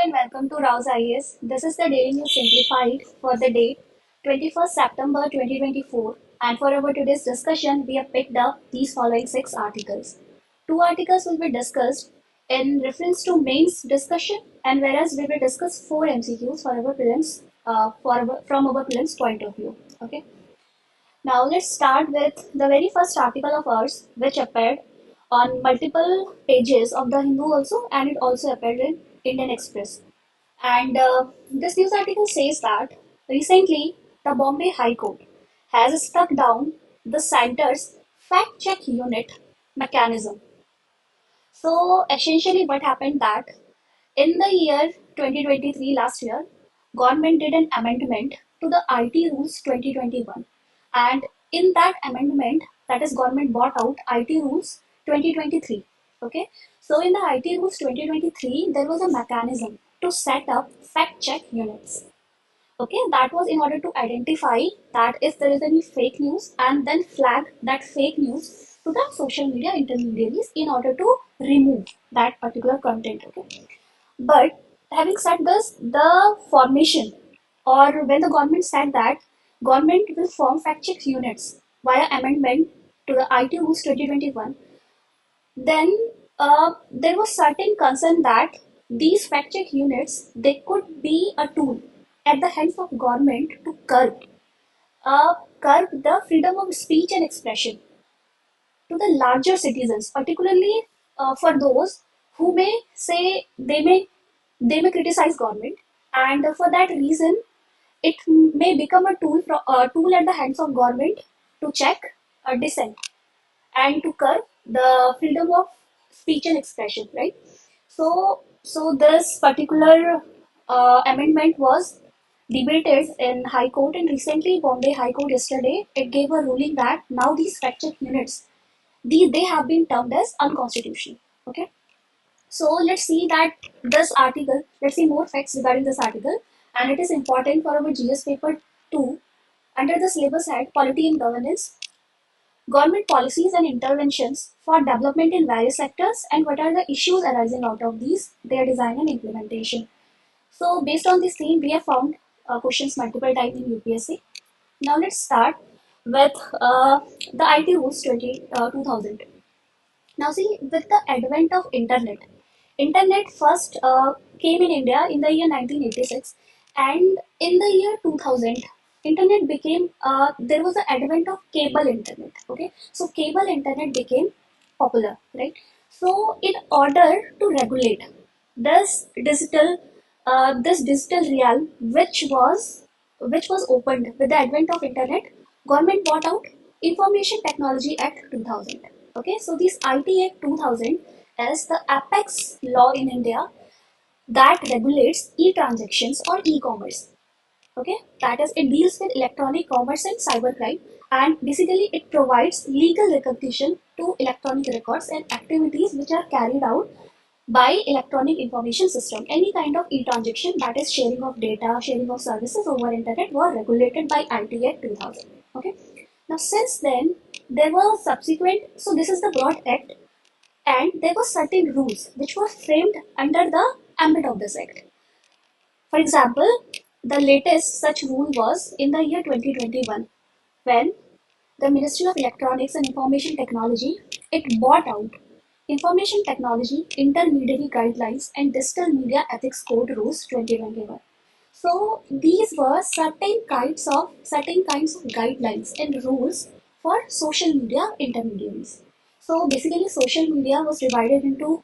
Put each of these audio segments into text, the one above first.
and welcome to Raus IAS. This is the Daily News Simplified for the date 21st September 2024. And for our today's discussion, we have picked up these following 6 articles. 2 articles will be discussed in reference to mains discussion, and whereas we will discuss 4 MCQs for our prelims, from our prelims point of view. Okay. Now let's start with the very first article of ours, which appeared on multiple pages of the Hindu also, and it also appeared in Indian Express. And this news article says that recently the Bombay High Court has struck down the center's fact check unit mechanism. So essentially, what happened that in the year 2023, last year, government did an amendment to the IT rules 2021, and in that amendment, that is, government brought out IT rules 2023. Okay, so in the IT rules 2023, there was a mechanism to set up fact check units. Okay, that was in order to identify that if there is any fake news and then flag that fake news to the social media intermediaries in order to remove that particular content. Okay, but having said this, the formation, or when the government said that government will form fact check units via amendment to the IT rules 2021, then there was certain concern that these fact check units, they could be a tool at the hands of government to curb the freedom of speech and expression to the larger citizens, particularly for those who may say they may criticize government, and for that reason, it may become a tool at the hands of government to check dissent and to curb the freedom of speech and expression, right? So this particular amendment was debated in High Court, and recently Bombay High Court yesterday it gave a ruling that now these fact check units, they have been termed as unconstitutional. Okay, so let's see that this article. Let's see more facts regarding this article, and it is important for our GS paper too. Under the syllabus head Polity and Governance, government policies and interventions for development in various sectors, and what are the issues arising out of these, their design and implementation. So based on this theme, we have found questions multiple times in UPSC. Now let's start with the IT rules 2000. Now see, with the advent of internet first came in India in the year 1986, and in the year 2000, internet became, there was the advent of cable internet. Okay, so cable internet became popular, right? So in order to regulate this digital realm, which was opened with the advent of internet, government brought out Information Technology Act 2000. Okay, so this IT Act 2000 is the apex law in India that regulates e-transactions or e-commerce. Okay, that is, it deals with electronic commerce and cybercrime, and basically it provides legal recognition to electronic records and activities which are carried out by electronic information system. Any kind of e-transaction, that is sharing of data, sharing of services over internet, were regulated by IT Act 2000. Okay, now since then there were subsequent, so this is the broad act, and there were certain rules which were framed under the ambit of this act. For example, the latest such rule was in the year 2021, when the Ministry of Electronics and Information Technology, it brought out Information Technology Intermediary Guidelines and Digital Media Ethics Code Rules 2021. So these were certain kinds of guidelines and rules for social media intermediaries. So basically, social media was divided into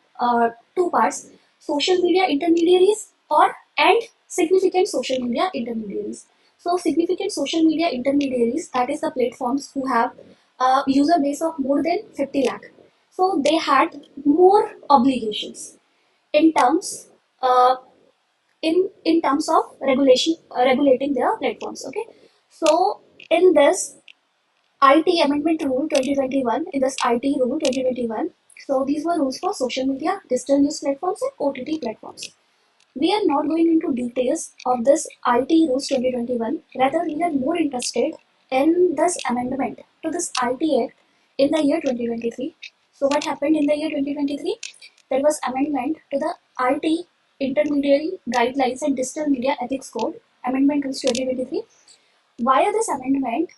two parts: social media intermediaries or and significant social media intermediaries. So significant social media intermediaries, that is the platforms who have a user base of more than 50 lakh. So they had more obligations in terms uh, in terms of regulating their platforms. Okay, so in this IT Amendment Rule 2021, in this IT Rule 2021, so these were rules for social media, digital news platforms, and OTT platforms. We are not going into details of this IT Rules 2021. Rather, we are more interested in this amendment to this IT Act in the year 2023. So, what happened in the year 2023? There was amendment to the IT Intermediary Guidelines and Digital Media Ethics Code, Amendment Rules 2023. Via this amendment,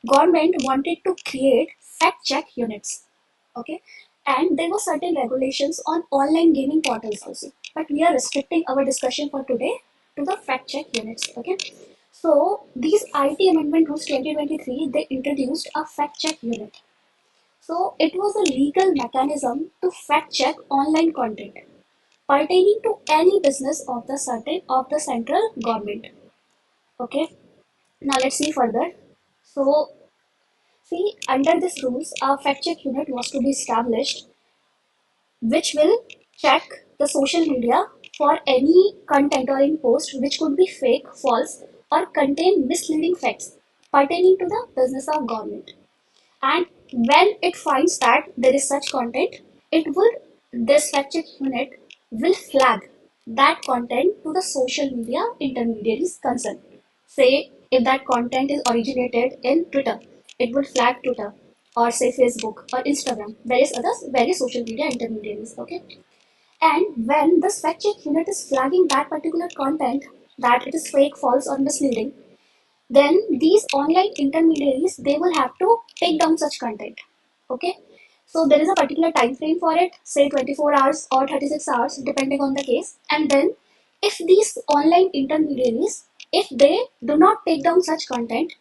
government wanted to create fact check units. Okay, and there were certain regulations on online gaming portals also. But we are restricting our discussion for today to the fact check units. Okay, so these IT Amendment Rules 2023 they introduced a fact check unit. So it was a legal mechanism to fact check online content pertaining to any business of the central government. Okay, now let's see further. So see, under this rules, a fact check unit was to be established, which will check the social media for any content or any post which could be fake, false, or contain misleading facts pertaining to the business of government. And when it finds that there is such content, it will this fact check unit will flag that content to the social media intermediaries concerned. Say if that content is originated in Twitter, it will flag Twitter, or say Facebook or Instagram, various social media intermediaries. Okay, and when this fact check unit is flagging that particular content that it is fake, false, or misleading, then these online intermediaries they will have to take down such content. Okay, so there is a particular time frame for it, say 24 hours or 36 hours depending on the case. And then if these online intermediaries, if they do not take down such content,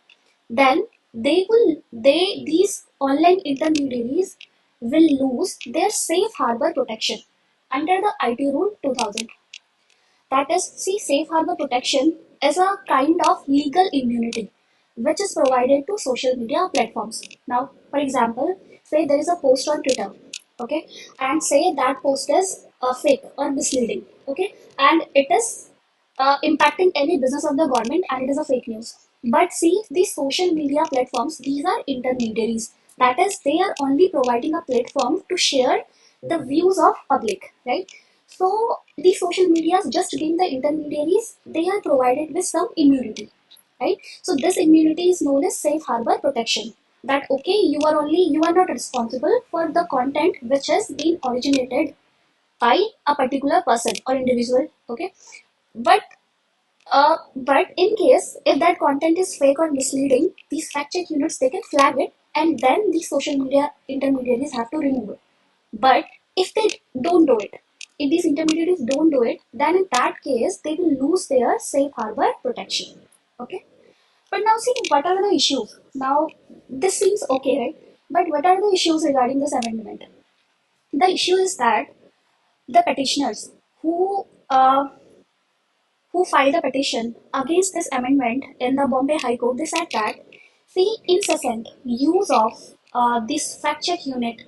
then these online intermediaries will lose their safe harbor protection under the IT rule 2000. That is, see, safe harbor protection is a kind of legal immunity which is provided to social media platforms. Now, for example, say there is a post on Twitter, okay, and say that post is fake or misleading, okay, and it is impacting any business of the government and it is a fake news. But see, these social media platforms, these are intermediaries. That is, they are only providing a platform to share the views of public, right? So these social medias, just being the intermediaries, they are provided with some immunity, right? So this immunity is known as safe harbor protection. That okay, you are not responsible for the content which has been originated by a particular person or individual. Okay, but but in case if that content is fake or misleading, these fact check units they can flag it, and then these social media intermediaries have to remove it. But if they don't do it, if these intermediaries don't do it, then in that case they will lose their safe harbor protection. Okay. But now see what are the issues. Now this seems okay, right? But what are the issues regarding this amendment? The issue is that the petitioners who filed a petition against this amendment in the Bombay High Court, they said that the incessant use of this fact check unit,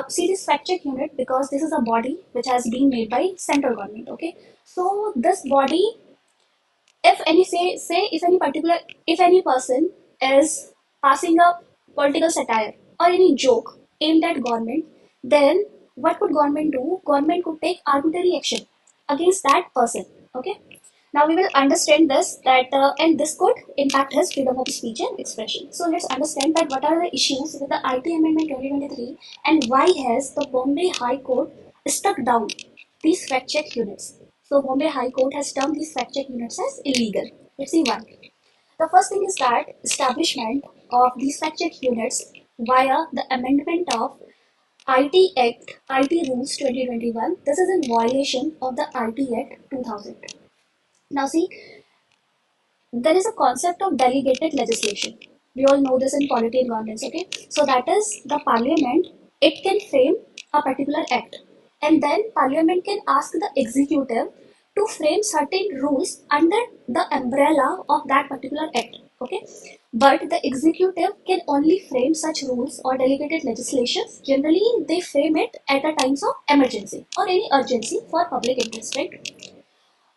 see this fact check unit because this is a body which has been made by central government. Okay, so this body, if any say if any particular if any person is passing a political satire or any joke aimed at government, then what could government do? Government could take arbitrary action against that person. Okay, now we will understand this that and this could impact his freedom of speech and expression. So let's understand that what are the issues with the IT Amendment 2023 and why has the Bombay High Court struck down these fact check units. So Bombay High Court has termed these fact check units as illegal. Let's see why. The first thing is that establishment of these fact check units via the amendment of IT Act, IT Rules 2021. This is in violation of the IT Act 2000. Now see, there is a concept of delegated legislation. We all know this in polity and governance, okay? So that is the parliament, it can frame a particular act, and then parliament can ask the executive to frame certain rules under the umbrella of that particular act, okay? But the executive can only frame such rules or delegated legislations. Generally, they frame it at the times of emergency or any urgency for public interest, right?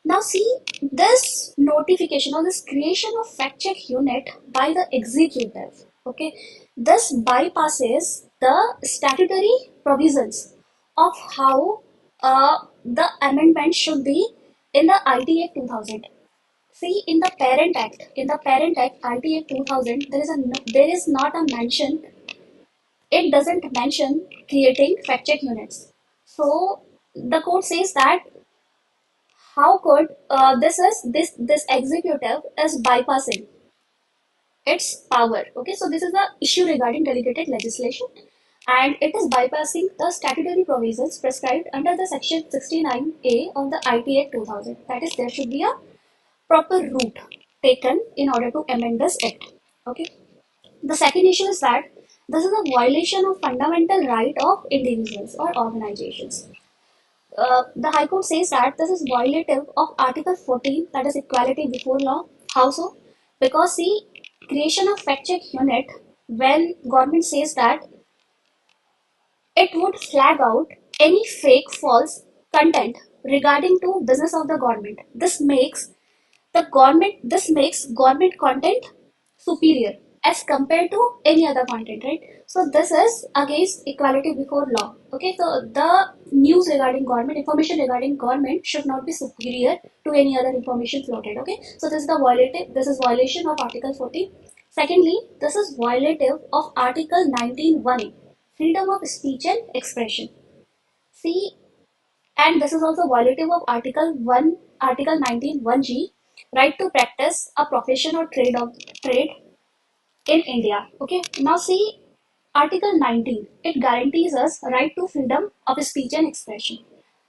Now see this notification or this creation of fact check unit by the executive. Okay, this bypasses the statutory provisions of how the amendment should be in the IT Act 2000. See in the Parent Act IT Act 2000, there is not a mention. It doesn't mention creating fact check units. So the court says that how could this executive is bypassing its power? Okay, so this is the issue regarding delegated legislation, and it is bypassing the statutory provisions prescribed under the section 69A of the IT Act 2000. That is, there should be a proper route taken in order to amend this act. Okay. The second issue is that this is a violation of fundamental right of individuals or organizations. The High Court says that this is violative of Article 14, that is equality before law. How so? Because the creation of fact check unit, when government says that it would flag out any fake false content regarding to business of the government. This makes government content superior as compared to any other content, right? So this is against equality before law. Okay, so the news regarding government, information regarding government should not be superior to any other information floated. Okay, so this is violation of Article 14. Secondly, this is violative of Article 19(1)(a), freedom of speech and expression. See, and this is also violative of Article 19(1)(g), right to practice a profession or trade in India. Okay, now see, Article 19, it guarantees us right to freedom of speech and expression.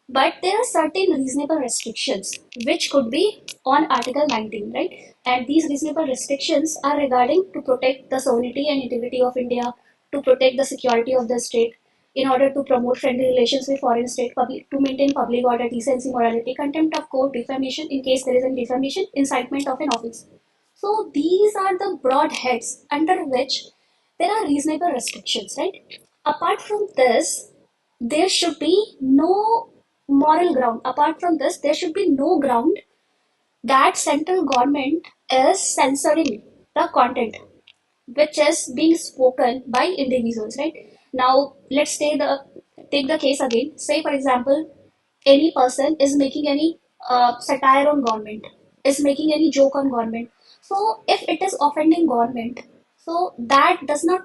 But there are certain reasonable restrictions which could be on Article 19, right? And these reasonable restrictions are regarding to protect the sovereignty and integrity of India, to protect the security of the state, in order to promote friendly relations with foreign state, to maintain public order, decency, morality, contempt of court, defamation in case there is any defamation, incitement of an office. So these are the broad heads under which there are reasonable restrictions, right? Apart from this, there should be no moral ground. Apart from this, there should be no ground that central government is censoring the content which is being spoken by individuals, right? Now, let's take the case again. Say, for example, any person is making any satire on government, is making any joke on government. So, if it is offending government, so that does not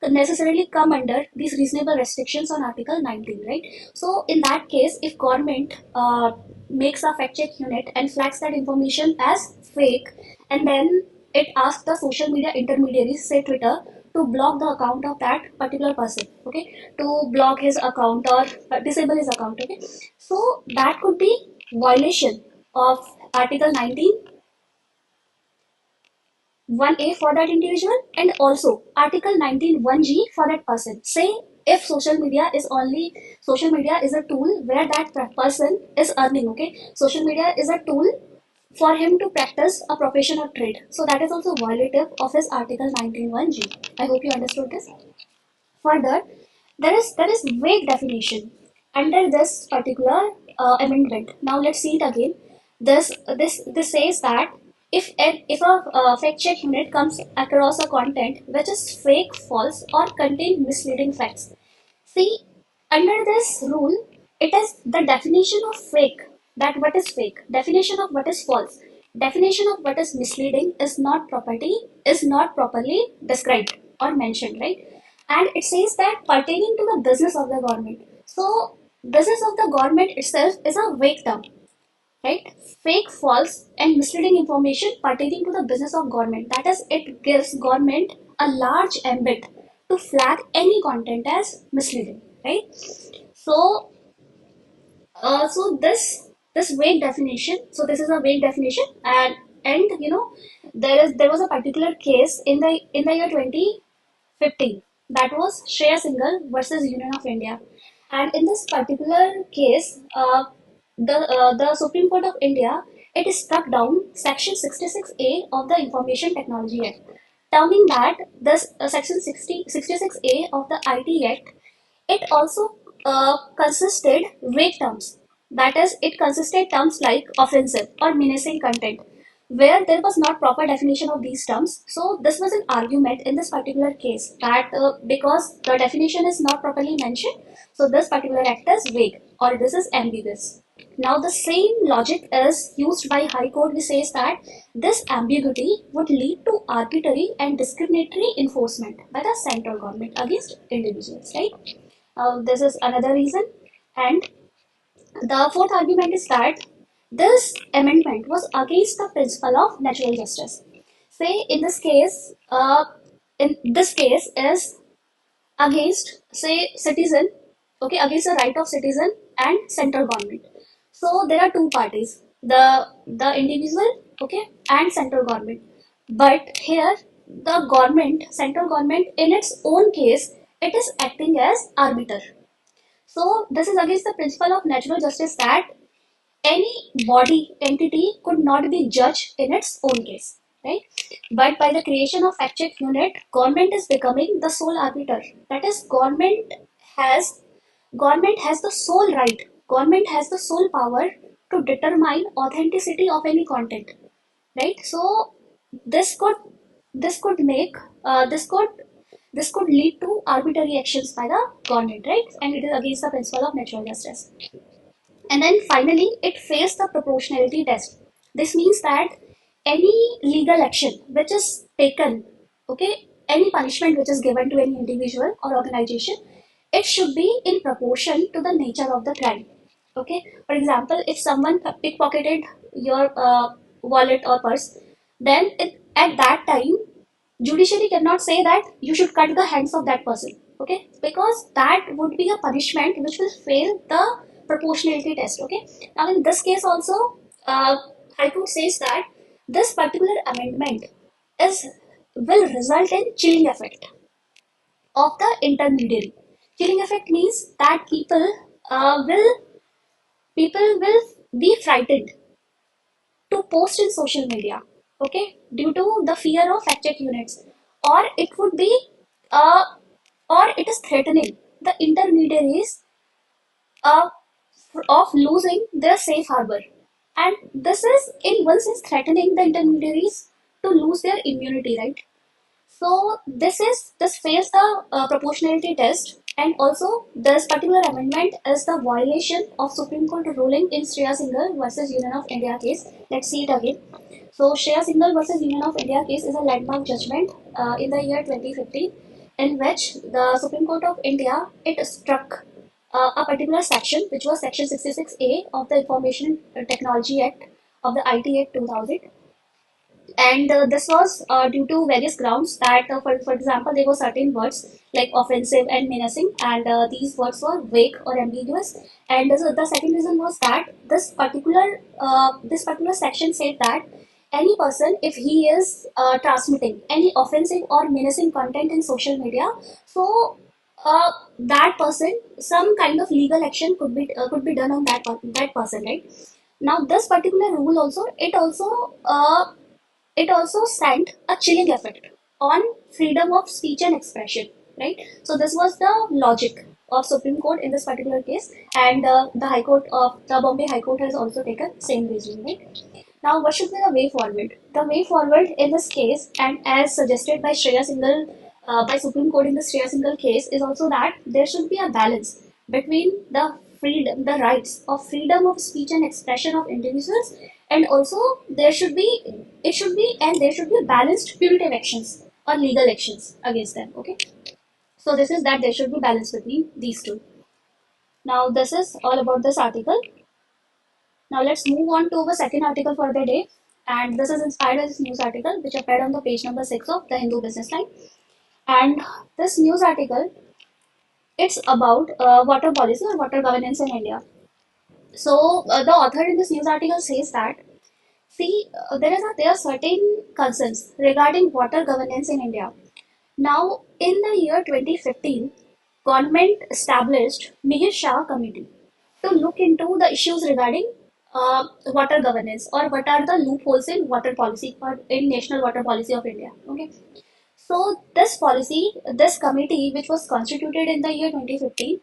necessarily come under these reasonable restrictions on Article 19, right? So in that case, if government makes a fact check unit and flags that information as fake, and then it asks the social media intermediaries, say Twitter, to block the account of that particular person, okay, to block his account or disable his account, okay, so that could be violation of Article 19 1A for that individual, and also Article 19(1)(g) for that person. Say if social media is a tool where that person is earning, okay? Social media is a tool for him to practice a profession or trade. So that is also violative of his Article 19(1)(g). I hope you understood this. Further, there is vague definition under this particular amendment. Now let's see it again. This says that if a fact check unit comes across a content which is fake, false, or contain misleading facts. See, under this rule, it is the definition of fake, that what is fake, definition of what is false, definition of what is misleading is not properly described or mentioned, right? And it says that pertaining to the business of the government. So, business of the government itself is a vague term, right? Fake, false, and misleading information pertaining to the business of government. That is, it gives government a large ambit to flag any content as misleading, right? So, so this vague definition. So this is a vague definition, and there was a particular case in the year 2015, that was Shreya Singhal versus Union of India, and in this particular case, the Supreme Court of India, it struck down Section 66A of the Information Technology Act, terming that this Section 66A of the IT Act, it also consisted vague terms. That is, it consisted terms like offensive or menacing content, where there was not proper definition of these terms. So this was an argument in this particular case that because the definition is not properly mentioned, so this particular act is vague or this is ambiguous. Now the same logic is used by High Court, which says that this ambiguity would lead to arbitrary and discriminatory enforcement by the central government against individuals, right? This is another reason. And the fourth argument is that This amendment was against the principle of natural justice. Say in this case, is against, say, citizen, okay, against the right of citizen and central government. So there are two parties, the individual, okay, and central government. But here the government, central government, in its own case, it is acting as arbiter. So this is against the principle of natural justice, that any body entity could not be judged in its own case, right? But by the creation of fact check unit, government is becoming the sole arbiter. That is, has government has the sole right, government has the sole power to determine authenticity of any content, right? So this could this could make this could lead to arbitrary actions by the government, right? And it is against the principle of natural justice. And then finally, it fails the proportionality test. This means that any legal action which is taken, okay, any punishment which is given to any individual or organization, it should be in proportion to the nature of the crime. Okay, for example, if someone pickpocketed your wallet or purse, then at that time, judiciary cannot say that you should cut the hands of that person, okay, because that would be a punishment which will fail the proportionality test. Okay, now in this case also, high court says that this particular amendment is will result in chilling effect of the intermediary. Chilling effect means that people will be frightened to post in social media, okay, due to the fear of fact check units, or it would be uh, or it is threatening the intermediaries uh, of losing their safe harbor. And this is, in one sense, threatening the intermediaries to lose their immunity, right? So this fails the proportionality test, and also this particular amendment is the violation of Supreme Court ruling in Shreya Singhal versus Union of India case. Let's see it again. So Shreya Singhal versus Union of India case is a landmark judgment in the year 2015, in which the Supreme Court of India, it struck a particular section, which was Section 66A of the Information Technology Act of the IT Act 2000. And this was due to various grounds, that for example, there were certain words like offensive and menacing, and these words were vague or ambiguous. And the second reason was that this particular section said that any person, if he is transmitting any offensive or menacing content in social media, so that person, some kind of legal action could be done on that person, right? Now this particular rule also, it also sent a chilling effect on freedom of speech and expression, right? So this was the logic of Supreme Court in this particular case, and the High Court of the Bombay High Court has also taken same reasoning, right? Now, what should be the way forward? The way forward in this case, and as suggested by Shreya Singhal, by Supreme Court in the Shreya Singhal case, is also that there should be a balance between the freedom, the rights of freedom of speech and expression of individuals, and also there should be balanced punitive actions or legal actions against them. Okay, so this is that there should be balance between these two. Now, this is all about this article. Now let's move on to our second article for the day, and this is inspired by this news article which appeared on the page number 6 of the Hindu Business Line. And this news article, it's about water policy or water governance in India. So the author in this news article says that, see, there are certain concerns regarding water governance in India. Now, in the year 2015, government established Mihir Shah Committee to look into the issues regarding water governance, or what are the loopholes in water policy or in national water policy of India. Okay, so this committee, which was constituted in the year 2015,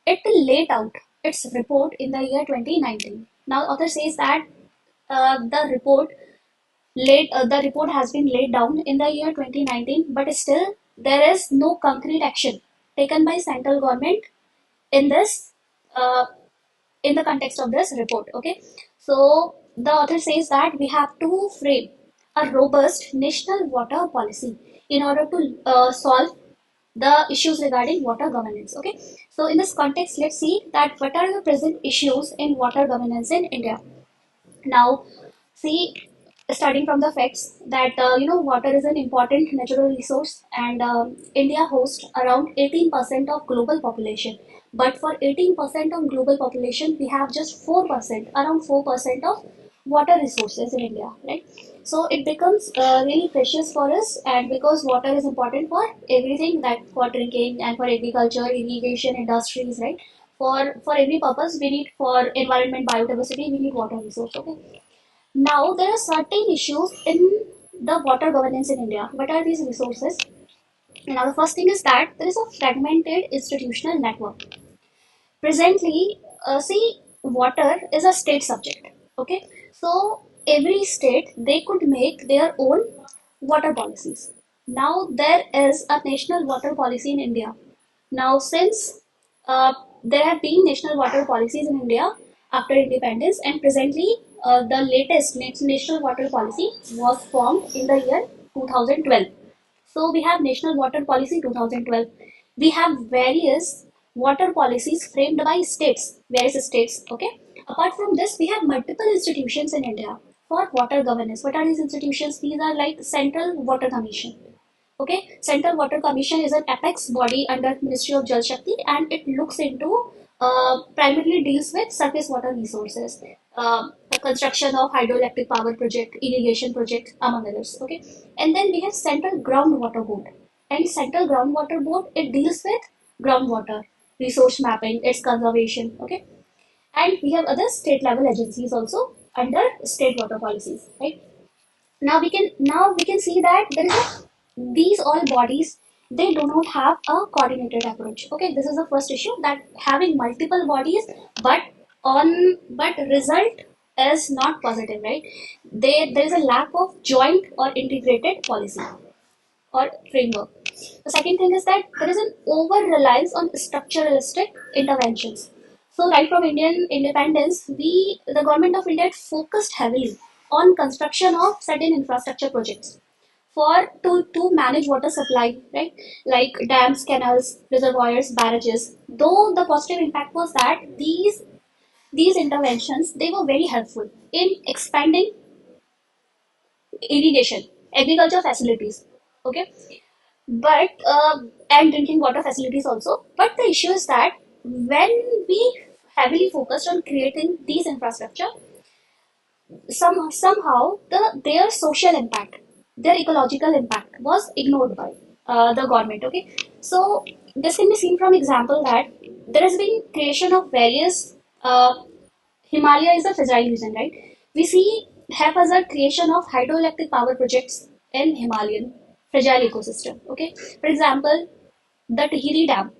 it laid out its report in the year 2019. Now, author says that the report has been laid down in the year 2019, but still there is no concrete action taken by central government in this uh, in the context of this report. Okay, so the author says that we have to frame a robust national water policy in order to solve the issues regarding water governance. Okay, so in this context, let's see that what are the present issues in water governance in India. Now, see, starting from the facts that water is an important natural resource, and India hosts around 18% of global population. But for 18% of global population, we have just 4%, around 4% of water resources in India, right? So it becomes really precious for us, and because water is important for everything, that for drinking and for agriculture, irrigation, industries, right? For every purpose, we need, for environment, biodiversity, we need water resource. Okay. Now there are certain issues in the water governance in India. What are these resources? Now the first thing is that there is a fragmented institutional network. Presently, see, water is a state subject. Okay, so every state, they could make their own water policies. Now there is a national water policy in India. Now since there have been national water policies in India after independence, and presently the latest national water policy was formed in the year 2012. So we have National Water Policy 2012. We have various water policies framed by states, various states. Okay. Apart from this, we have multiple institutions in India for water governance. What are these institutions? These are like Central Water Commission. Okay, Central Water Commission is an apex body under Ministry of Jal Shakti, and it looks into, primarily deals with surface water resources, the construction of hydroelectric power project, irrigation project, among others. Okay, and then we have Central Groundwater Board, and Central Groundwater Board, it deals with groundwater resource mapping, its conservation. Okay, and we have other state level agencies also under state water policies, right? Now we can see that there is these all bodies, they do not have a coordinated approach. Okay, this is the first issue, that having multiple bodies, but result is not positive, right? There is a lack of joint or integrated policy or framework. The second thing is that there is an over reliance on structuralistic interventions. So right from Indian independence, the government of India focused heavily on construction of certain infrastructure projects to manage water supply, right? Like dams, canals, reservoirs, barrages. Though the positive impact was that these interventions, they were very helpful in expanding irrigation, agriculture facilities. Okay, but and drinking water facilities also. But the issue is that when we heavily focused on creating these infrastructure, somehow their social impact, their ecological impact was ignored by the government. Okay, so this can be seen from example that there has been creation of various Himalaya is a fragile region, right? We see haphazard creation of hydroelectric power projects in Himalayan fragile ecosystem. Okay, for example, the Tihiri Dam.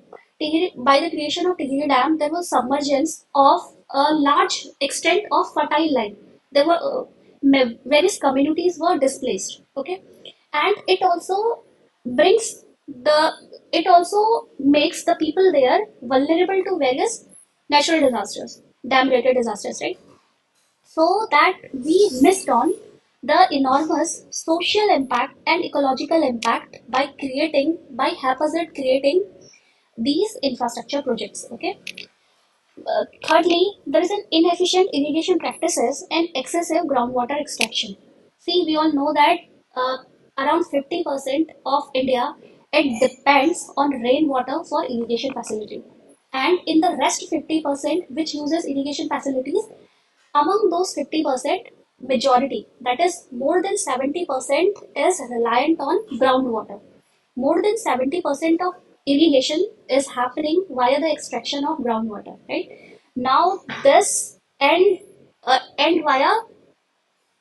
By the creation of Tihiri Dam, there was submergence of a large extent of fertile land. There were various communities were displaced. Okay, and brings the it also makes the people there vulnerable to various natural disasters, dam related disasters, right? So that we missed on the enormous social impact and ecological impact by haphazard creating these infrastructure projects. Okay. Thirdly, there is an inefficient irrigation practices and excessive groundwater extraction. See, we all know that uh, around 50% of India, it depends on rainwater for irrigation facility, and in the rest 50% which uses irrigation facilities, among those 50%, majority, that is more than 70%, is reliant on groundwater. More than 70% of irrigation is happening via the extraction of groundwater, right? Now, this and via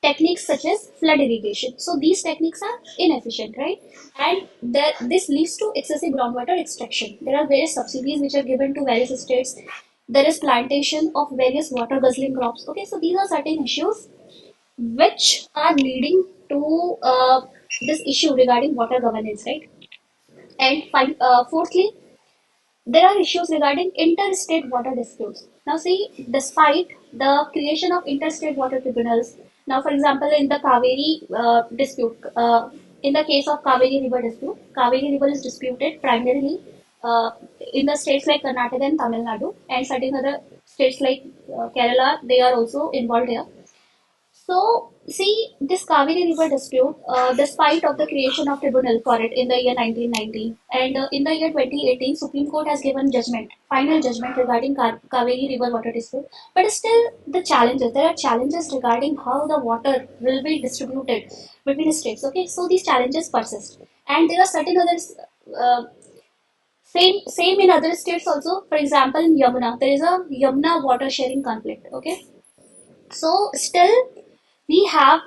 techniques such as flood irrigation. So these techniques are inefficient, right? And this leads to excessive groundwater extraction. There are various subsidies which are given to various states. There is plantation of various water guzzling crops. Okay, so these are certain issues which are leading to this issue regarding water governance, right? And fourthly, there are issues regarding interstate water disputes. Now, see, despite the creation of interstate water tribunals, now, for example, in the Kaveri dispute, in the case of Kaveri River dispute, Kaveri River is disputed primarily uh, in the states like Karnataka and Tamil Nadu, and certain other states like Kerala, they are also involved here. So, see, this Kaveri River dispute, despite of the creation of tribunal for it in the year 1990, and in the year 2018, Supreme Court has given judgment, final judgment regarding Kaveri River water dispute. But still, there are challenges regarding how the water will be distributed between the states. Okay, so these challenges persist, and there are certain others. Same in other states also. For example, in Yamuna, there is a Yamuna water sharing conflict. Okay, so still we have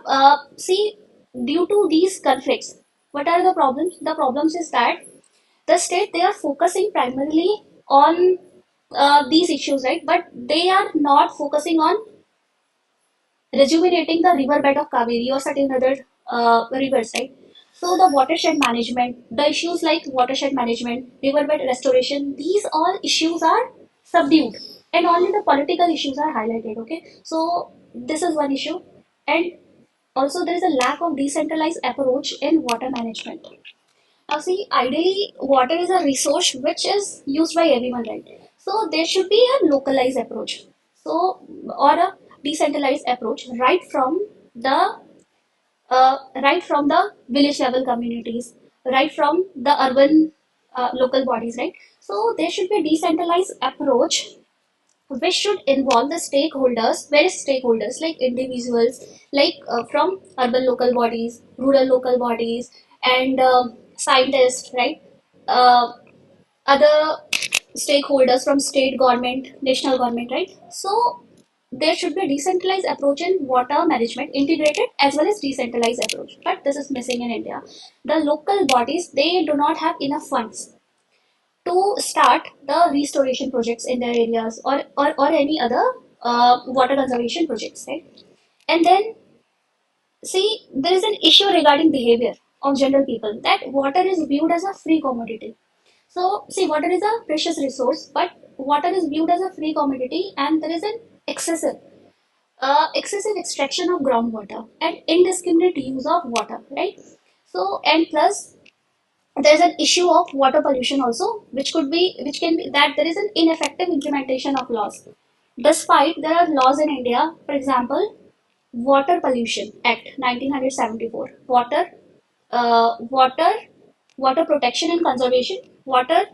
see, due to these conflicts, what are the problems? The problems is that the state, they are focusing primarily on these issues, right? But they are not focusing on rejuvenating the riverbed of Kaveri or certain other rivers, right? So the watershed management, the issues like watershed management, riverbed restoration, these all issues are subdued, and only the political issues are highlighted. Okay, so this is one issue, and also there is a lack of decentralized approach in water management. Now, see, ideally, water is a resource which is used by everyone, right? So there should be a localized approach. So, or a decentralized approach the right from the village level communities, right from the urban local bodies, right? So there should be a decentralized approach which should involve the stakeholders, various stakeholders like individuals, like from urban local bodies, rural local bodies, and scientists, right? Uh, Other stakeholders from state government, national government, right? So there should be a decentralized approach in water management, integrated as well as decentralized approach. But this is missing in India. The local bodies, they do not have enough funds to start the restoration projects in their areas, or any other water conservation projects, right? And then, see, there is an issue regarding behavior of general people, that water is viewed as a free commodity. So, see, water is a precious resource, but water is viewed as a free commodity, and there is an excessive extraction of groundwater and indiscriminate use of water, right? So, and plus, there's an issue of water pollution also, which can be that there is an ineffective implementation of laws. Despite there are laws in India, for example, Water Pollution Act 1974, water, water protection and conservation, water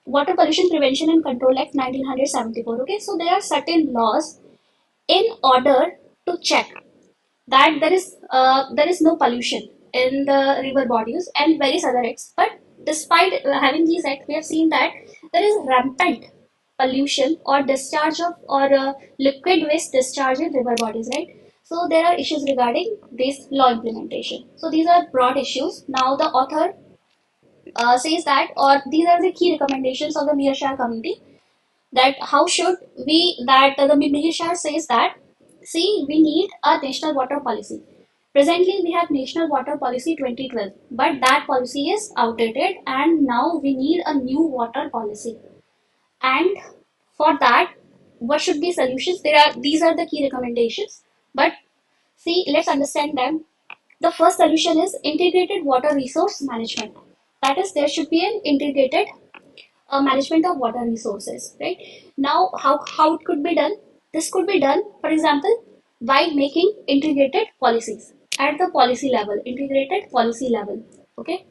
pollution prevention and control Act 1974. Okay, so there are certain laws in order to check that there is no pollution in the river bodies and various other acts. But despite having these acts, we have seen that there is rampant pollution or discharge of or liquid waste discharge in river bodies, right? So there are issues regarding this law implementation. So these are broad issues. Now the author says that, or these are the key recommendations of the Mearshar committee, that how should we, that the Mishar says that, see, we need a national water policy. Presently, we have National Water Policy 2012, but that policy is outdated, and now we need a new water policy. And for that, what should be solutions? These are the key recommendations, but see, let's understand them. The first solution is integrated water resource management. That is, there should be an integrated management of water resources, right? Now, how it could be done? This could be done, for example, by making integrated policies at the policy level, integrated policy level. Okay,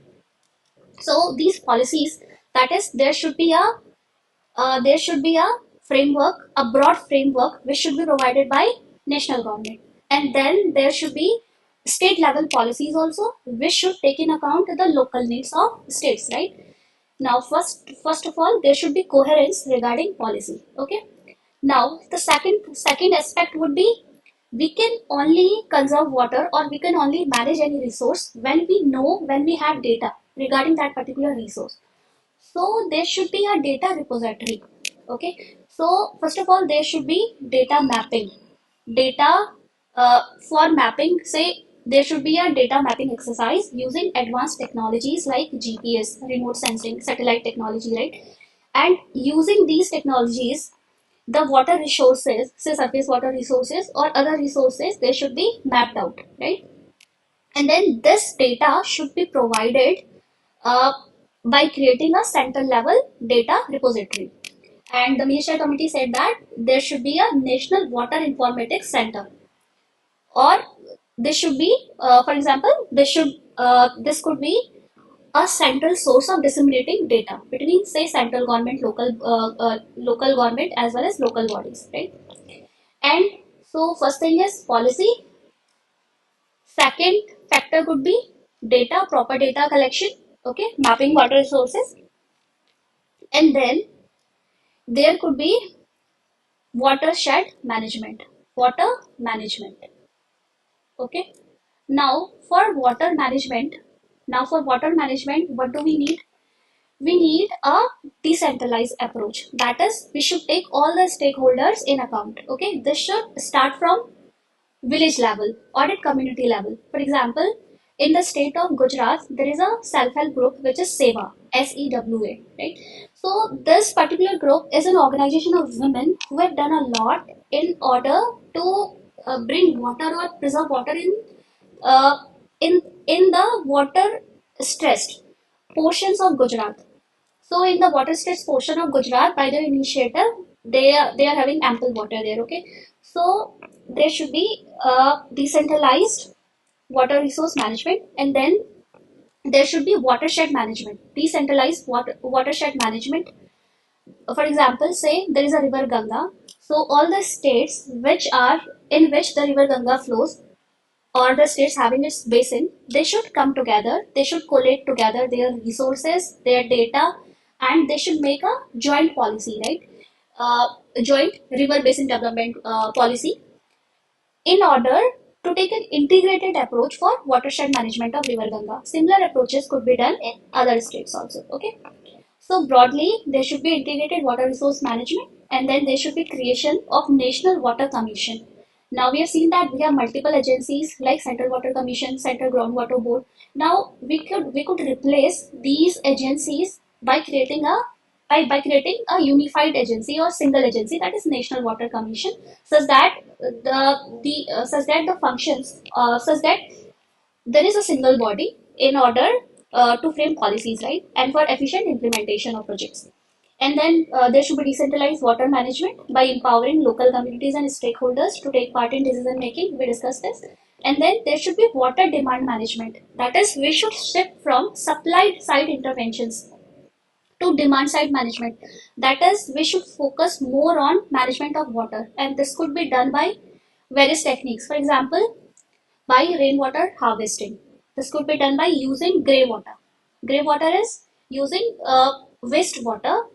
so these policies, that is, there should be a framework, a broad framework, which should be provided by national government, and then there should be state level policies also, which should take in account the local needs of states, right? Now, first of all, there should be coherence regarding policy. Okay. Now, the second aspect would be, we can only conserve water, or we can only manage any resource when we know, when we have data regarding that particular resource. So there should be a data repository. Okay. So first of all, there should be data mapping. Data for mapping, say, there should be a data mapping exercise using advanced technologies like GPS, remote sensing, satellite technology, right? And using these technologies, the water resources, say surface water resources or other resources, they should be mapped out, right? And then this data should be provided uh, by creating a center level data repository. And the Ministerial Committee said that there should be a National Water Informatics Center. or this should be, for example, this could be a central source of disseminating data between, say, central government, local government, as well as local bodies, right? And so first thing is policy. Second factor could be data, proper data collection, okay, mapping water resources, and then there could be watershed management. Water management, okay. Now for water management, what do we need? We need a decentralized approach. That is, we should take all the stakeholders in account. Okay, this should start from village level, audit community level. For example, in the state of Gujarat, there is a self-help group which is SEWA, SEWA, right? So this particular group is an organization of women who have done a lot in order to bring water or preserve water uh, in the water stressed portions of Gujarat. So in the water stressed portion of Gujarat, by their initiative, they are having ample water there. Okay, so there should be decentralized water resource management, and then there should be watershed management, decentralized watershed management. For example, say there is a river Ganga, so all the states which are in which the river Ganga flows, or the states having its basin, they should come together, they should collate together their resources, their data, and they should make a joint policy, right? A joint river basin development policy in order to take an integrated approach for watershed management of river Ganga. Similar approaches could be done in other states also. Okay. So broadly, there should be integrated water resource management, and then there should be creation of National Water Commission. Now we have seen that we have multiple agencies like Central Water Commission, Central Groundwater Board. Now we could replace these agencies by creating a unified agency or single agency, that is National Water Commission, such that the functions such that there is a single body in order to frame policies, right, and for efficient implementation of projects. And then there should be decentralized water management by empowering local communities and stakeholders to take part in decision making. We discussed this. And then there should be water demand management. That is, we should shift from supply side interventions to demand side management. That is, we should focus more on management of water, and this could be done by various techniques. For example, by rainwater harvesting. This could be done by using grey water. Grey water is using wastewater.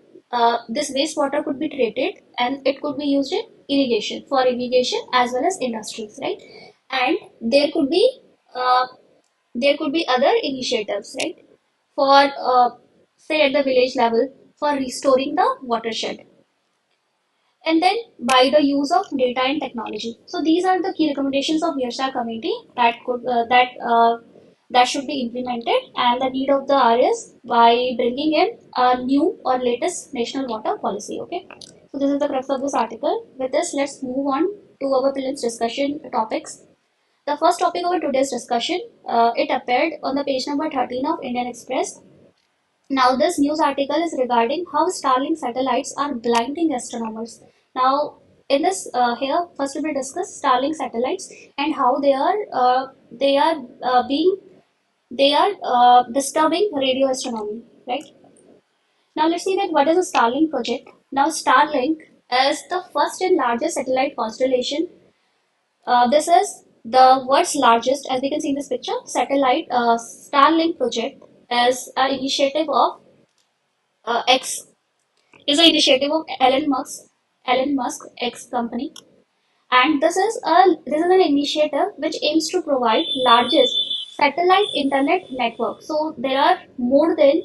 This wastewater could be treated and it could be used in irrigation as well as industries, right? And uh, there could be other initiatives, right? For say at the village level for restoring the watershed, and then by the use of data and technology. So these are the key recommendations of Yojana committee that should be implemented, and the need of the hour is by bringing in a new or latest national water policy. Okay, so this is the crux of this article. With this, let's move on to our prelims discussion topics. The first topic of our today's discussion, it appeared on the page number 13 of Indian Express. Now, this news article is regarding how Starlink satellites are blinding astronomers. Now, in this here, first we will discuss Starlink satellites and how they are disturbing radio astronomy. Right now, let's see that what is a Starlink project. Now, Starlink is the first and largest satellite constellation. This is the world's largest, as we can see in this picture, satellite. Starlink project is an initiative of X is an initiative of Elon Musk X company, and this is an initiative which aims to provide largest satellite internet network. So there are more than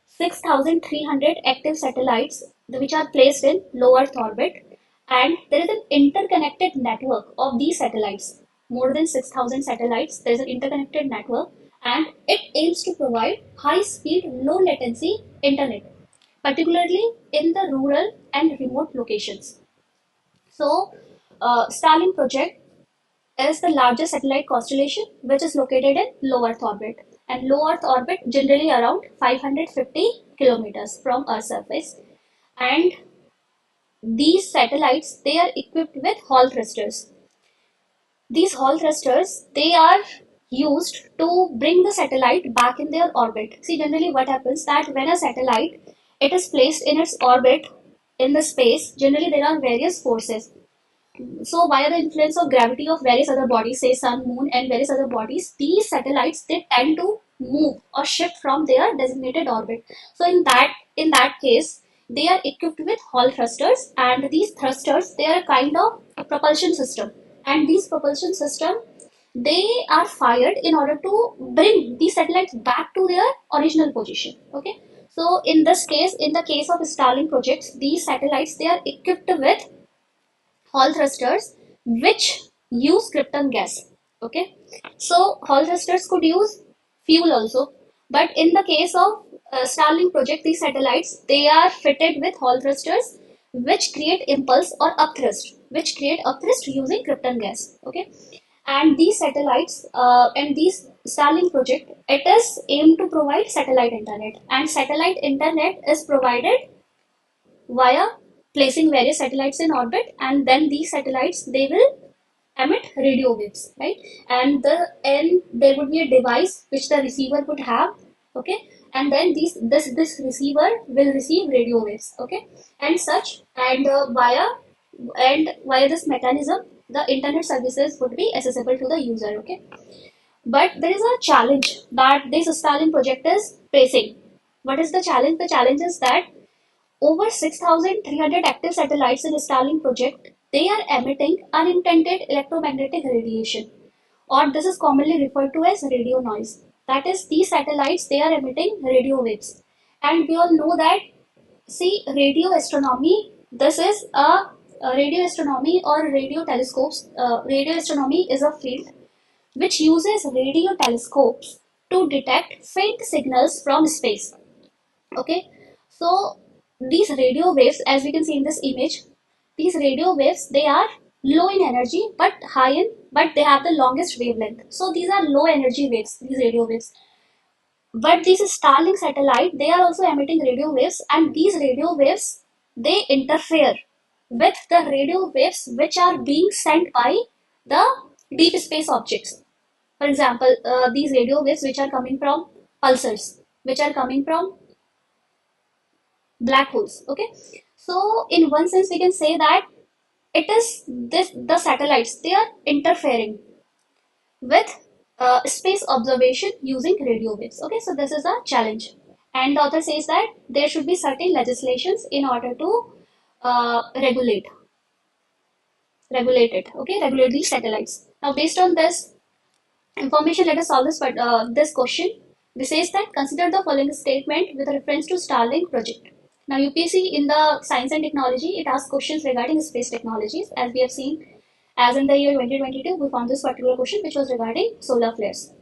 6,300 active satellites which are placed in low Earth orbit, and there is an interconnected network of these satellites. More than 6,000 satellites. There is an interconnected network, and it aims to provide high speed, low latency internet, particularly in the rural and remote locations. So, Starlink project is the largest satellite constellation which is located in low Earth orbit. And low Earth orbit generally around 550 kilometers from Earth's surface. And these satellites, they are equipped with Hall thrusters. These Hall thrusters, they are used to bring the satellite back in their orbit. See, generally what happens that when a satellite, it is placed in its orbit in the space, generally there are various forces. So via the influence of gravity of various other bodies, say sun, moon, and various other bodies, these satellites, they tend to move or shift from their designated orbit. So in that case, they are equipped with Hall thrusters, and these thrusters, they are a kind of a propulsion system. And these propulsion system, they are fired in order to bring these satellites back to their original position. Okay. So in this case, in the case of Starlink projects, these satellites, they are equipped with Hall thrusters which use krypton gas. Okay, so Hall thrusters could use fuel also, but in the case of Starlink project, these satellites, they are fitted with Hall thrusters which create impulse or upthrust, which create upthrust using krypton gas. Okay, and these satellites and these Starlink project, it is aimed to provide satellite internet, and satellite internet is provided via placing various satellites in orbit, and then these satellites, they will emit radio waves, right? And there would be a device which the receiver would have. Okay, and then this receiver will receive radio waves. Okay, and such, and via this mechanism, the internet services would be accessible to the user. Okay, but there is a challenge that this Starlink project is facing. What is the challenge? The challenge is that over 6,300 active satellites in Starlink project, they are emitting unintended electromagnetic radiation, or this is commonly referred to as radio noise. That is, these satellites, they are emitting radio waves. And we all know that, see, radio astronomy, this is a radio astronomy or radio telescopes. Radio astronomy is a field which uses radio telescopes to detect faint signals from space. Okay, so these radio waves, as we can see in this image, these radio waves, they are low in energy but high in, but they have the longest wavelength. So these are low energy waves, these radio waves. But these Starlink satellite, they are also emitting radio waves, and these radio waves, they interfere with the radio waves which are being sent by the deep space objects. For example, these radio waves which are coming from pulsars, which are coming from black holes. Okay, so in one sense we can say that it is this, the satellites, they are interfering with space observation using radio waves. Okay, so this is a challenge, and the author says that there should be certain legislations in order to regulate it. Okay, regulate these satellites. Now based on this information, let us solve this question. This says that consider the following statement with reference to Starlink project. Now UPSC in the science and technology, it asks questions regarding space technologies, as we have seen. As in the year 2022, we found this particular question which was regarding solar flares.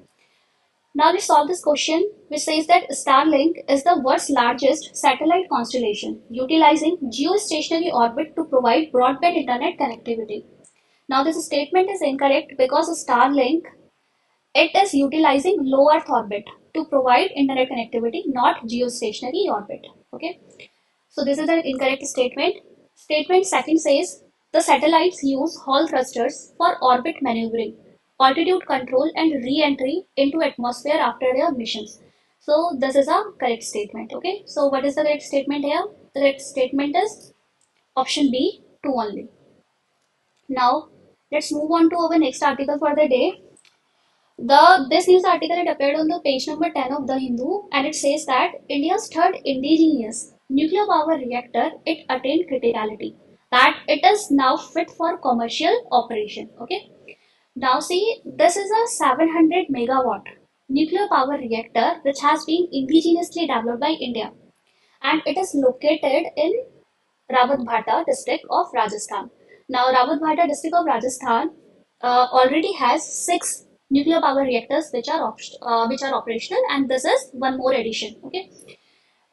Now let's solve this question, which says that Starlink is the world's largest satellite constellation, utilizing geostationary orbit to provide broadband internet connectivity. Now this statement is incorrect because Starlink, it is utilizing low Earth orbit to provide internet connectivity, not geostationary orbit. Okay, so this is an incorrect statement. Statement second says the satellites use Hall thrusters for orbit maneuvering, altitude control, and re-entry into atmosphere after their missions. So this is a correct statement. Okay, so what is the correct statement here? The correct statement is option B, 2 only. Now let's move on to our next article for the day. This news article, it appeared on the page number 10 of the Hindu, and it says that India's third indigenous nuclear power reactor, it attained criticality, that it is now fit for commercial operation. Okay. Now see, this is a 700 megawatt nuclear power reactor which has been indigenously developed by India, and it is located in Rawatbhata district of Rajasthan. Now, Rawatbhata district of Rajasthan already has 6 nuclear power reactors which are operational, and this is one more addition. Okay,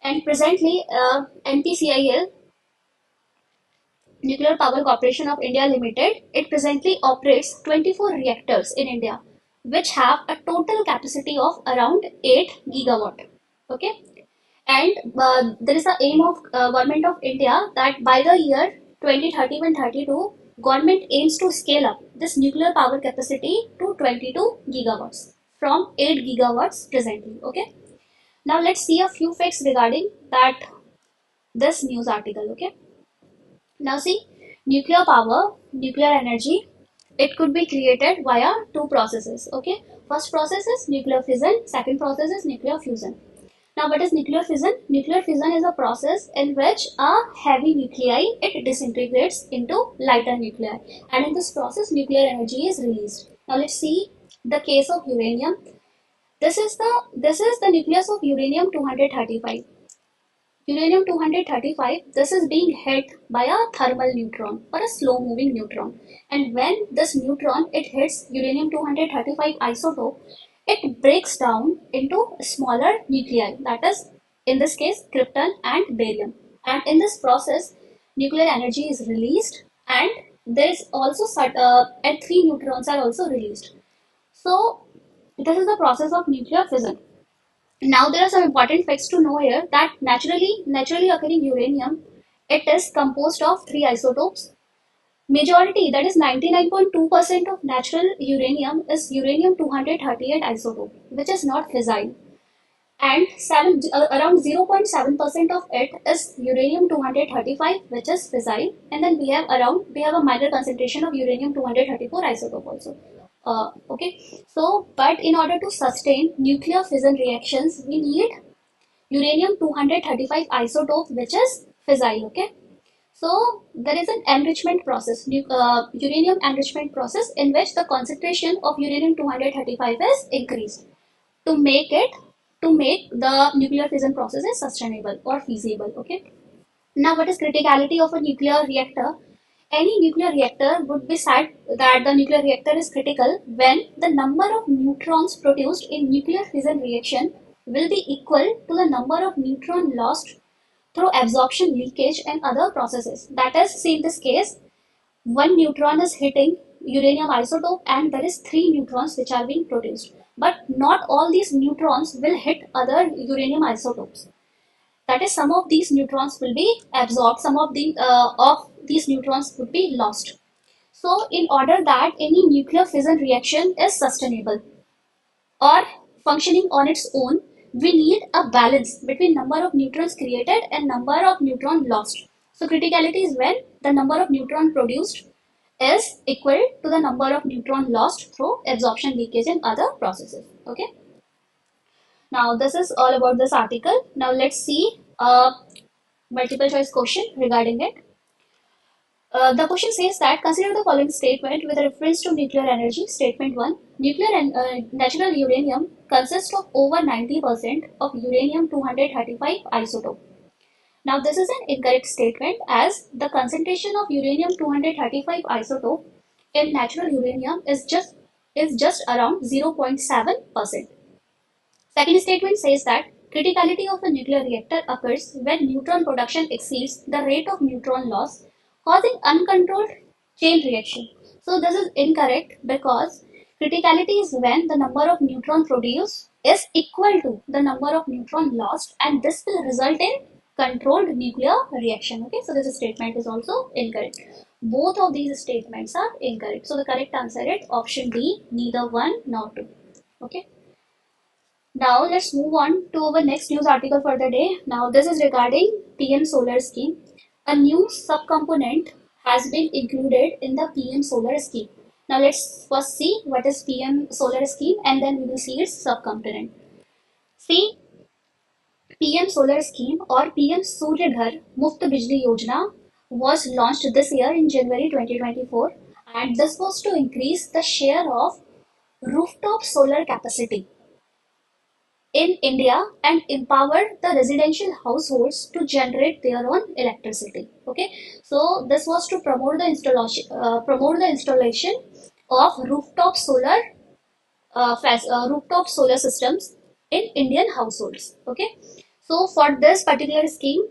and presently NPCIL, Nuclear Power Corporation of India Limited, it presently operates 24 reactors in India, which have a total capacity of around 8 gigawatt. Okay, and there is the aim of government of India that by the year 2031-32, Government aims to scale up this nuclear power capacity to 22 gigawatts from 8 gigawatts presently. Okay. Now let's see a few facts regarding that this news article. Okay. Now see, nuclear power, nuclear energy, it could be created via two processes. Okay. First process is nuclear fission. Second process is nuclear fusion. Now, what is nuclear fission? Nuclear fission is a process in which a heavy nuclei it disintegrates into lighter nuclei, and in this process, nuclear energy is released. Now, let's see the case of uranium. This is the nucleus of uranium 235. Uranium 235, this is being hit by a thermal neutron or a slow moving neutron. And when this neutron it hits uranium 235 isotope, it breaks down into smaller nuclei, that is in this case krypton and barium. And in this process, nuclear energy is released, and there is also and three neutrons are also released. So this is the process of nuclear fission. Now there are some important facts to know here that naturally occurring uranium, it is composed of three isotopes. Majority, that is 99.2% of natural uranium is uranium 238 isotope, which is not fissile, and around 0.7% of it is uranium 235, which is fissile, and then we have a minor concentration of uranium 234 isotope also. Okay, so but in order to sustain nuclear fission reactions, we need uranium 235 isotope, which is fissile. Okay, so there is an enrichment process, uranium enrichment process, in which the concentration of uranium 235 is increased to make it to make the nuclear fission process is sustainable or feasible. Okay, now what is criticality of a nuclear reactor? Any nuclear reactor would be said that the nuclear reactor is critical when the number of neutrons produced in nuclear fission reaction will be equal to the number of neutron lost through absorption, leakage, and other processes. That is, see in this case, one neutron is hitting uranium isotope and there is three neutrons which are being produced. But not all these neutrons will hit other uranium isotopes. That is, some of these neutrons will be absorbed, some of these neutrons would be lost. So, in order that any nuclear fission reaction is sustainable or functioning on its own, we need a balance between number of neutrons created and number of neutron lost. So criticality is when the number of neutron produced is equal to the number of neutron lost through absorption, leakage, and other processes. Okay. Now this is all about this article. Now let's see a multiple choice question regarding it. The question says that consider the following statement with reference to nuclear energy. Statement 1. Nuclear and natural uranium consists of over 90% of uranium 235 isotope. Now this is an incorrect statement as the concentration of uranium 235 isotope in natural uranium is just around 0.7%. Second statement says that criticality of a nuclear reactor occurs when neutron production exceeds the rate of neutron loss, causing uncontrolled chain reaction. So this is incorrect because criticality is when the number of neutron produced is equal to the number of neutron lost, and this will result in controlled nuclear reaction. Okay, so this statement is also incorrect. Both of these statements are incorrect. So the correct answer is option B, neither one nor two. Okay. Now let's move on to our next news article for the day. Now this is regarding PM Solar Scheme. A new subcomponent has been included in the PM Solar Scheme. Now let's first see what is PM Solar Scheme and then we will see its subcomponent. See, PM Solar Scheme or PM Surya Ghar Muft Bijli Yojana was launched this year in January 2024, and this was to increase the share of rooftop solar capacity in India and empower the residential households to generate their own electricity. Okay, so this was to promote the installation of rooftop solar systems in Indian households. Okay, so for this particular scheme,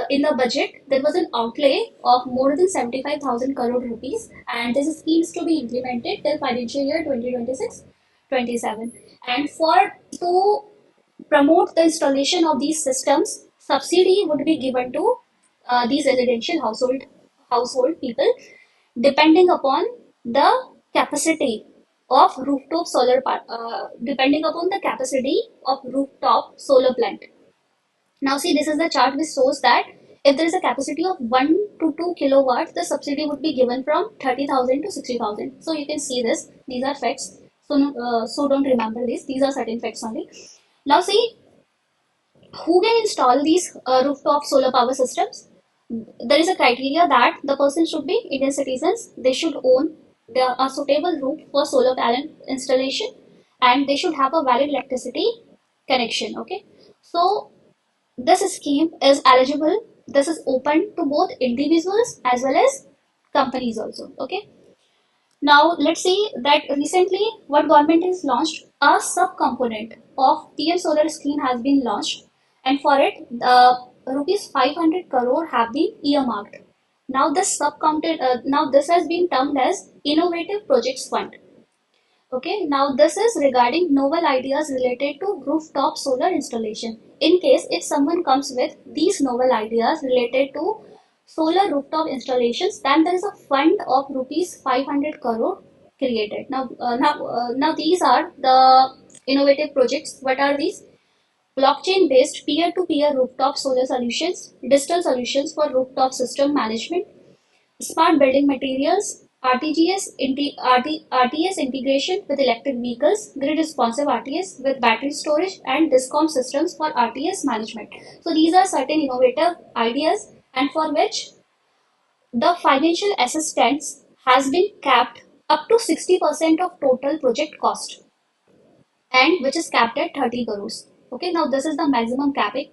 in the budget there was an outlay of more than 75,000 crore rupees, and this scheme is to be implemented till financial year 2026-27. And for to promote the installation of these systems, subsidy would be given to these residential household people, depending upon the capacity of depending upon the capacity of rooftop solar plant. Now see, this is the chart which shows that if there is a capacity of 1 to 2 kilowatts, the subsidy would be given from 30,000 to 60,000. So you can see this. These are facts. So, so don't remember this. These are certain facts only. Now see, who can install these rooftop solar power systems? There is a criteria that the person should be Indian citizens. They should own a suitable roof for solar panel installation, and they should have a valid electricity connection. Okay, so this scheme is eligible. This is open to both individuals as well as companies also. Okay. Now let's see that recently what government has launched, a sub-component of PM Solar scheme has been launched, and for it rupees 500 crore have been earmarked. Now this has been termed as Innovative Projects Fund. Okay, now this is regarding novel ideas related to rooftop solar installation. In case if someone comes with these novel ideas related to solar rooftop installations, then there is a fund of rupees 500 crore created. Now these are the innovative projects. What are these? Blockchain based peer to peer rooftop solar solutions, digital solutions for rooftop system management, smart building materials, RTS integration with electric vehicles, grid responsive RTS with battery storage, and discom systems for RTS management. So these are certain innovative ideas, and for which the financial assistance has been capped up to 60% of total project cost, and which is capped at 30 crores. Okay, now this is the maximum capping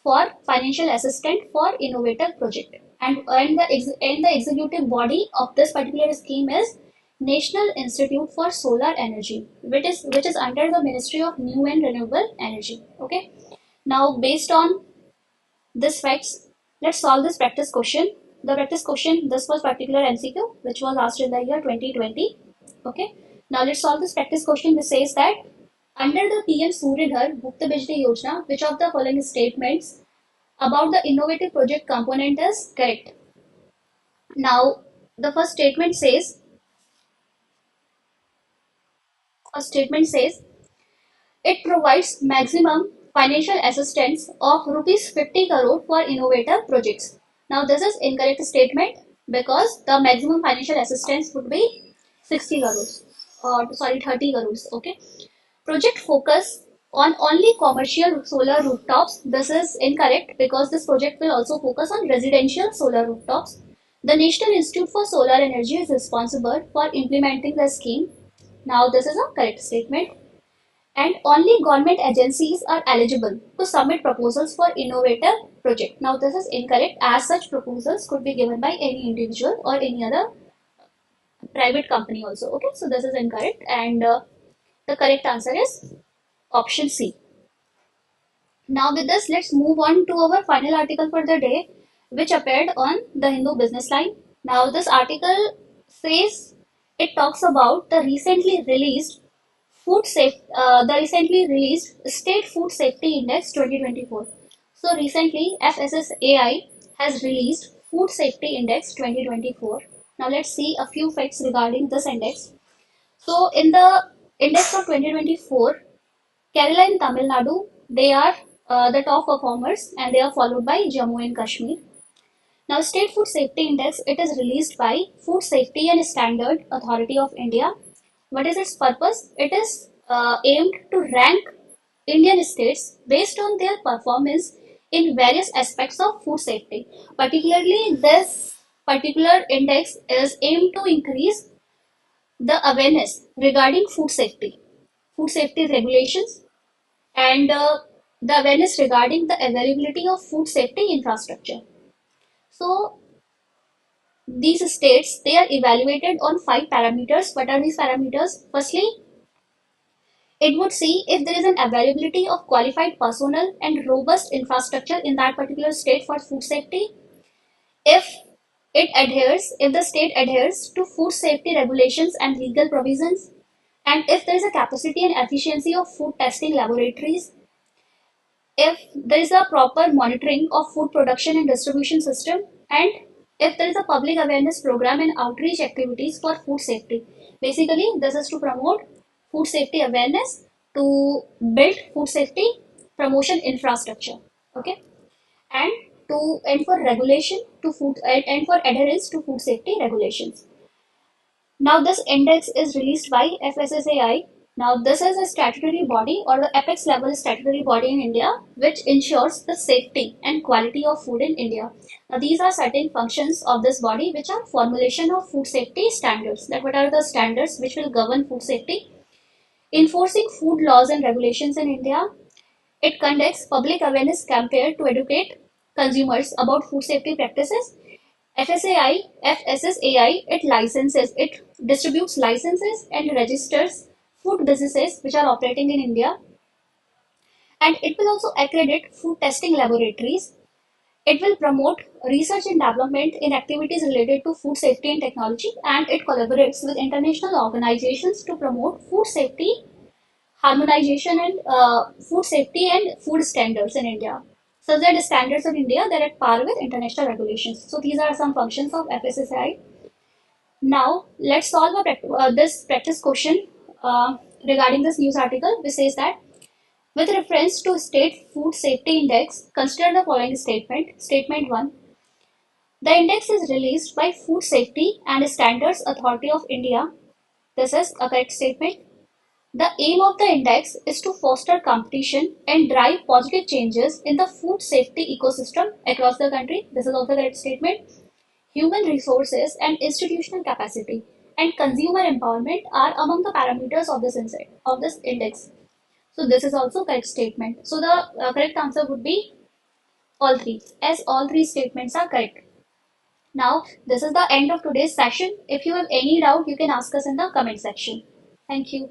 for financial assistance for innovative project. And the executive body of this particular scheme is National Institute for Solar Energy, which is under the Ministry of New and Renewable Energy. Okay. Now, based on this facts, let's solve this practice question. The practice question, this was particular MCQ, which was asked in the year 2020. Okay. Now let's solve this practice question, which says that under the PM Surya Ghar Muft Bijli Yojana, which of the following statements about the innovative project component is correct? Now, the first statement says it provides maximum financial assistance of rupees 50 crore for innovative projects. Now, this is incorrect statement because the maximum financial assistance would be 60 crores or sorry 30 crores. Okay. Project focus on only commercial solar rooftops. This is incorrect because this project will also focus on residential solar rooftops. The National Institute for Solar Energy is responsible for implementing the scheme. Now, this is a correct statement. And only government agencies are eligible to submit proposals for innovative project. Now, this is incorrect as such proposals could be given by any individual or any other private company also. Okay, so this is incorrect, and the correct answer is option C. Now with this, let's move on to our final article for the day, which appeared on the Hindu Business Line. Now this article says it talks about the recently released State Food Safety Index 2024. So recently, FSSAI has released Food Safety Index 2024. Now let's see a few facts regarding this index. So in the index of 2024, Kerala and Tamil Nadu, they are the top performers, and they are followed by Jammu and Kashmir. Now, State Food Safety Index, it is released by Food Safety and Standard Authority of India. What is its purpose? It is aimed to rank Indian states based on their performance in various aspects of food safety. Particularly, this particular index is aimed to increase the awareness regarding food safety regulations, and the awareness regarding the availability of food safety infrastructure. So these states, they are evaluated on five parameters. What are these parameters? Firstly, it would see if there is an availability of qualified personnel and robust infrastructure in that particular state for food safety. If if the state adheres to food safety regulations and legal provisions, and if there is a capacity and efficiency of food testing laboratories, if there is a proper monitoring of food production and distribution system, and if there is a public awareness program and outreach activities for food safety. Basically, this is to promote food safety awareness, to build food safety promotion infrastructure. Okay, and for regulation to food and for adherence to food safety regulations. Now, this index is released by FSSAI. Now, this is a statutory body or the apex level statutory body in India which ensures the safety and quality of food in India. Now, these are certain functions of this body which are formulation of food safety standards. That what are the standards which will govern food safety? Enforcing food laws and regulations in India. It conducts public awareness campaign to educate consumers about food safety practices. FSSAI, it distributes licenses and registers food businesses which are operating in India, and it will also accredit food testing laboratories. It will promote research and development in activities related to food safety and technology, and it collaborates with international organizations to promote food safety, harmonization, and food safety and food standards in India. So that the standards of India they're at par with international regulations. So these are some functions of FSSAI. Now, let's solve this practice question regarding this news article, which says that with reference to State Food Safety Index, consider the following statement. Statement 1. The index is released by Food Safety and Standards Authority of India. This is a correct statement. The aim of the index is to foster competition and drive positive changes in the food safety ecosystem across the country. This is also the correct statement. Human resources and institutional capacity and consumer empowerment are among the parameters of this index. So this is also correct statement. So the correct answer would be all three, as all three statements are correct. Now this is the end of today's session. If you have any doubt, you can ask us in the comment section. Thank you.